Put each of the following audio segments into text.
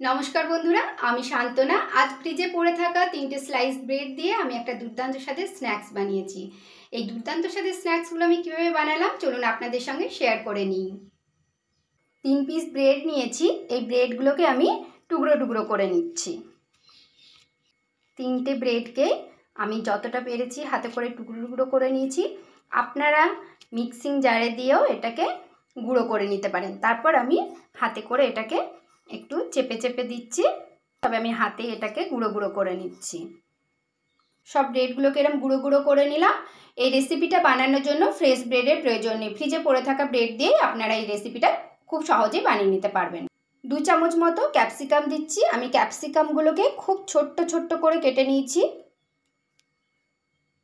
নমস্কার বন্ধুরা, আমি শান্তনা। আজ ফ্রিজে পড়ে থাকা 3টে স্লাইস ব্রেড দিয়ে আমি একটা দুর্দান্ত স্বাদের স্ন্যাক্স বানিয়েছি। এই দুর্দান্ত স্বাদের স্ন্যাক্সগুলো আমি কীভাবে বানালাম চলুন আপনাদের সঙ্গে শেয়ার করে নিই। 3 পিস ব্রেড নিয়েছি। এই ব্রেডগুলোকে আমি টুকরো টুকরো করে নিচ্ছি। 3টে ব্রেডকে আমি যতটা পেরেছি হাতে করে টুকরো টুকরো করে নিয়েছি। আপনারা মিক্সিং জারে দিয়েও এটাকে গুঁড়ো করে নিতে পারেন। তারপর আমি হাতে করে এটাকে একটু চেপে চেপে দিচ্ছি, তবে আমি হাতে এটাকে গুঁড়ো গুঁড়ো করে নিচ্ছি। সব ব্রেডগুলোকে এরকম গুঁড়ো গুঁড়ো করে নিলাম। এই রেসিপিটা বানানোর জন্য ফ্রেশ ব্রেডের প্রয়োজন নেই। ফ্রিজে পড়ে থাকা ব্রেড দিয়েই আপনারা এই রেসিপিটা খুব সহজেই বানিয়ে নিতে পারবেন। 2 চামচ মতো ক্যাপসিকাম দিচ্ছি। আমি ক্যাপসিকামগুলোকে খুব ছোট্ট ছোট্ট করে কেটে নিয়েছি।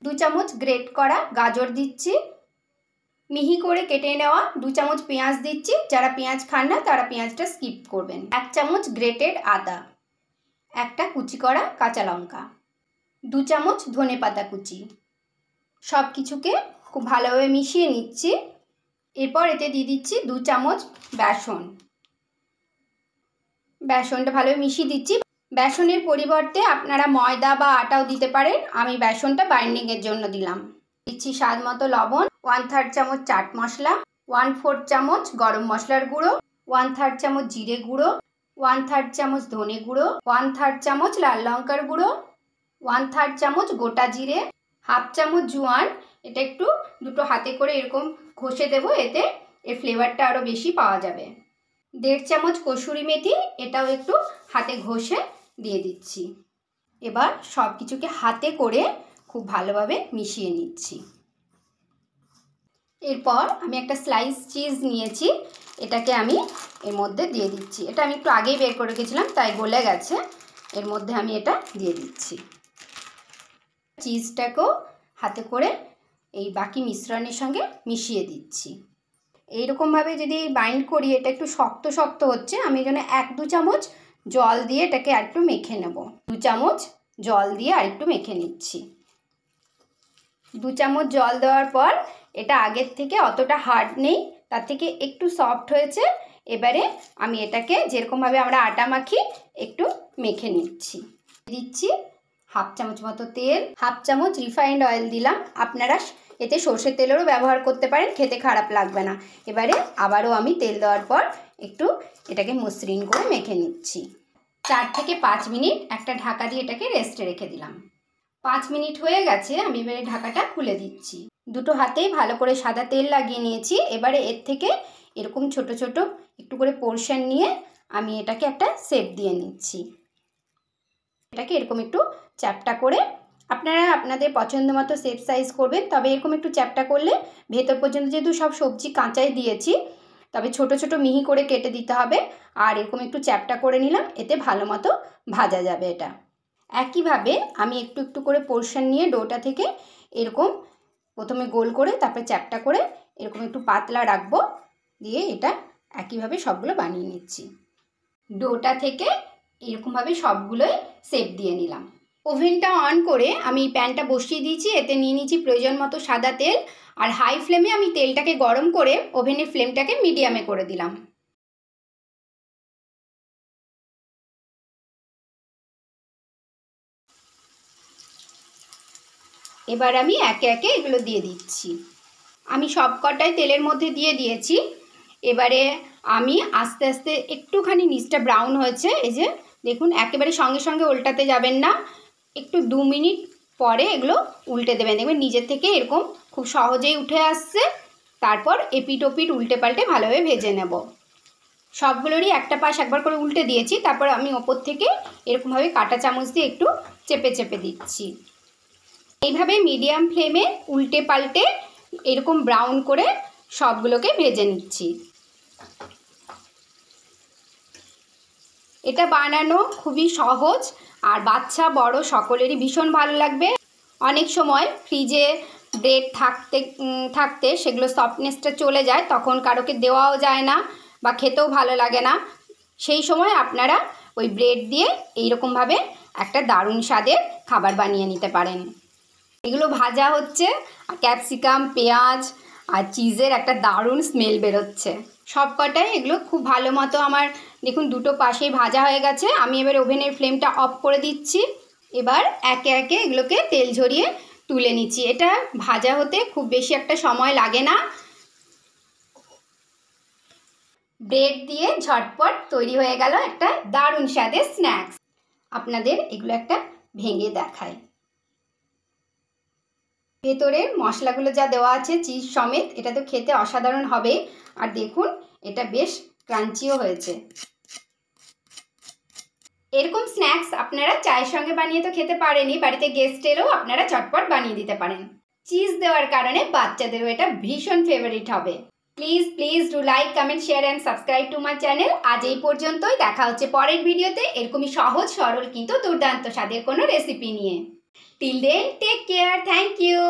2 চামচ গ্রেট করা গাজর দিচ্ছি। মিহি করে কেটে নেওয়া 2 চামচ পেঁয়াজ দিচ্ছি। যারা পেঁয়াজ খান না তারা পেঁয়াজটা স্কিপ করবেন। 1 চামচ গ্রেটেড আদা, একটা কুচি করা কাঁচা লঙ্কা, 2 চামচ ধনেপাতা কুচি। সব কিছুকে খুব ভালোভাবে মিশিয়ে নিচ্ছি। এরপর এতে দিয়ে দিচ্ছি 2 চামচ বেসন। বেসনটা ভালোভাবে মিশিয়ে দিচ্ছি। বেসনের পরিবর্তে আপনারা ময়দা বা আটাও দিতে পারেন। আমি বেসনটা বাইন্ডিংয়ের জন্য দিলাম। দিচ্ছি স্বাদ মতো লবণ, 1/3 চামচ চাট মশলা, 1/4 চামচ গরম মশলার গুঁড়ো, 1/3 চামচ জিরে গুঁড়ো, 1/3 চামচ ধনে গুঁড়ো, 1/3 চামচ লাল লঙ্কার গুঁড়ো, 1/3 চামচ গোটা জিরে, 1/2 চামচ জোয়ান। এটা একটু দুটো হাতে করে এরকম ঘষে দেবো, এতে এর ফ্লেভারটা আরও বেশি পাওয়া যাবে। 1/2 চামচ কসুরি মেথি, এটাও একটু হাতে ঘষে দিয়ে দিচ্ছি। এবার সব কিছুকে হাতে করে খুব ভালোভাবে মিশিয়ে নিচ্ছি। এরপর আমি একটা স্লাইস চিজ নিয়েছি, এটাকে আমি এর মধ্যে দিয়ে দিচ্ছি। এটা আমি একটু আগেই বের করে রেখেছিলাম তাই গলে গেছে। এর মধ্যে আমি এটা দিয়ে দিচ্ছি। চিজটাকেও হাতে করে এই বাকি মিশ্রণের সঙ্গে মিশিয়ে দিচ্ছি। এইরকমভাবে যদি বাইন্ড করি এটা একটু শক্ত শক্ত হচ্ছে, আমি এই জন্য 1-2 চামচ জল দিয়ে এটাকে আরেকটু মেখে নেব। 2 চামচ জল দিয়ে আরেকটু মেখে নিচ্ছি। 2 চামচ জল দেওয়ার পর এটা আগের থেকে অতটা হার্ড নেই, তার থেকে একটু সফট হয়েছে। এবারে আমি এটাকে যেরকমভাবে আমরা আটা মাখি একটু মেখে নিচ্ছি। দিচ্ছি 1/2 চামচ মতো তেল, 1/2 চামচ রিফাইন্ড অয়েল দিলাম। আপনারা এতে সর্ষের তেলেরও ব্যবহার করতে পারেন, খেতে খারাপ লাগবে না। এবারে আবারও আমি তেল দেওয়ার পর একটু এটাকে মসৃণ করে মেখে নিচ্ছি। 4 থেকে 5 মিনিট একটা ঢাকা দিয়ে এটাকে রেস্টে রেখে দিলাম। 5 মিনিট হয়ে গেছে, আমি এবারে ঢাকাটা খুলে দিচ্ছি। দুটো হাতেই ভালো করে সাদা তেল লাগিয়ে নিয়েছি। এবারে এর থেকে এরকম ছোট ছোট একটু করে পোর্শন নিয়ে আমি এটাকে একটা শেপ দিয়ে নিচ্ছি। এটাকে এরকম একটু চ্যাপ্টা করে আপনারা আপনাদের পছন্দ মতো শেপ সাইজ করবেন। তবে এরকম একটু চ্যাপ্টা করলে ভেতর পর্যন্ত যেহেতু সব সবজি কাঁচাই দিয়েছি, তবে ছোট ছোট মিহি করে কেটে দিতে হবে। আর এরকম একটু চ্যাপ্টা করে নিলাম, এতে ভালো মতো ভাজা যাবে এটা। একইভাবে আমি একটু একটু করে পোর্শন নিয়ে ডোটা থেকে এরকম প্রথমে গোল করে তারপরে চ্যাপ্টা করে এরকম একটু পাতলা রাখবো, দিয়ে এটা একইভাবে সবগুলো বানিয়ে নিচ্ছি। ডোটা থেকে এরকমভাবে সবগুলোই শেপ দিয়ে নিলাম। ওভেনটা অন করে আমি প্যানটা বসিয়ে দিয়েছি। এতে নিয়ে নিয়েছি প্রয়োজন মতো সাদা তেল, আর হাই ফ্লেমে আমি তেলটাকে গরম করে ওভেনের ফ্লেমটাকে মিডিয়ামে করে দিলাম। এবার আমি একে একে এগুলো দিয়ে দিচ্ছি। আমি সব কটাই তেলের মধ্যে দিয়ে দিয়েছি। এবারে আমি আস্তে আস্তে একটুখানি নিচটা ব্রাউন হয়েছে, এই যে দেখুন, একেবারে সঙ্গে সঙ্গে উল্টাতে যাবেন না, একটু 2 মিনিট পরে এগুলো উল্টে দেবেন। দেখবেন নিজের থেকে এরকম খুব সহজেই উঠে আসছে। তারপর এপিট ওপিট উল্টে পাল্টে ভালোভাবে ভেজে নেব। সবগুলোরই একটা পাশ একবার করে উল্টে দিয়েছি। তারপর আমি ওপর থেকে এরকমভাবে কাঁটা চামচ দিয়ে একটু চেপে চেপে দিচ্ছি। এইভাবে মিডিয়াম ফ্লেমে উল্টে পাল্টে এরকম ব্রাউন করে সবগুলোকে ভেজে নিচ্ছি। এটা বানানো খুবই সহজ, আর বাচ্চা বড় সকলেরই ভীষণ ভালো লাগবে। অনেক সময় ফ্রিজে ব্রেড থাকতে সেগুলো সফটনেসটা চলে যায়, তখন কারোকে দেওয়াও যায় না বা খেতেও ভালো লাগে না। সেই সময় আপনারা ওই ব্রেড দিয়ে এইরকমভাবে একটা দারুণ স্বাদের খাবার বানিয়ে নিতে পারেন। এগুলো ভাজা হচ্ছে, আর ক্যাপসিকাম, পেঁয়াজ আর চিজের একটা দারুণ স্মেল বেরোচ্ছে। সব কটাই এগুলো খুব ভালো মতো আমার দেখুন দুটো পাশেই ভাজা হয়ে গেছে। আমি এবার ওভেনের ফ্লেমটা অফ করে দিচ্ছি। এবার একে একে এগুলোকে তেল ঝরিয়ে তুলে নিচ্ছি। এটা ভাজা হতে খুব বেশি একটা সময় লাগে না। ব্রেড দিয়ে ঝটপট তৈরি হয়ে গেল একটা দারুণ স্বাদের স্ন্যাক্স। আপনাদের এগুলো একটা ভেঙে দেখায়। ভেতরের মশলাগুলো যা দেওয়া আছে চিজ সমেত, এটা তো খেতে অসাধারণ হবে। আর দেখুন এটা বেশ ক্রাঞ্চিও হয়েছে। এরকম স্ন্যাক্স আপনারা চায়ের সঙ্গে বানিয়ে তো খেতে পারেনই, বাড়িতে গেস্ট এলেও আপনারা চটপট বানিয়ে দিতে পারেন। চিজ দেওয়ার কারণে বাচ্চাদেরও এটা ভীষণ ফেভারিট হবে। Please do like, comment, share and subscribe to my channel. আজ এই পর্যন্তই, দেখা হচ্ছে পরের ভিডিওতে এরকমই সহজ সরল কিন্তু দুর্দান্ত স্বাদের কোনো রেসিপি নিয়ে। Till then take care, thank you.